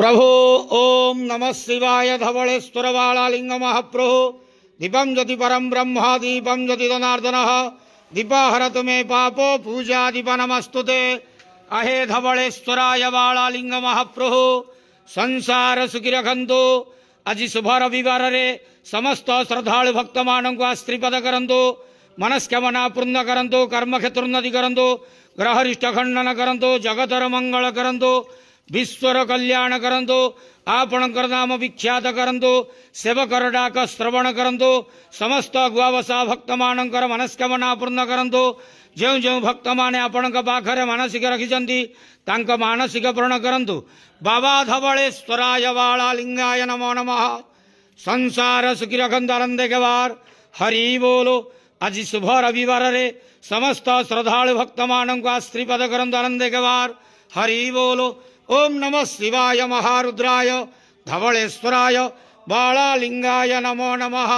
प्रभो ओं नमः शिवाय धवलेश्वर बालालिंग महाप्रभु दीपं ज्योति परम ब्रह्म दीपं ज्योति जनार्दन दीपहरत मे पापो पूजा दीप नमस्तुते अहे धवलेश्वराय बालालिंग महाप्रभु संसार सुखी रखंतु आज शुभ रविवार रे समस्त श्रद्धालु भक्त मान को आश्रीपद करंतु मनस्कामना पूर्ण करंतु कर्म क्षेत्र उन्नति करंतु ग्रहरिष्ट खंडन करंतु जगतर मंगल करंतु विश्वर कल्याण करंतु आपणकर नाम विख्यात करंतु सेवकर डाक श्रवण करंतु समस्त गुआवसा भक्त मानकर मनस्कामना पूर्ण करंतु जो जो भक्त माने आपणक पाखरे मानसिक रखिछंती तांक मानसिक पूर्ण करंतु बाबा धवलेश्वराय बालालिंगाय नमो नमः संसार सुखी रखंतु आनंद के बार हरि बोलो आज शुभ रविवार रे समस्त श्रद्धालु भक्त मान को आश्रीपद करंतु आनंद के बार हरि बोलो ओम नमः शिवाय महारुद्राय धवलेश्वराय बालालिंगाय नमो नमः।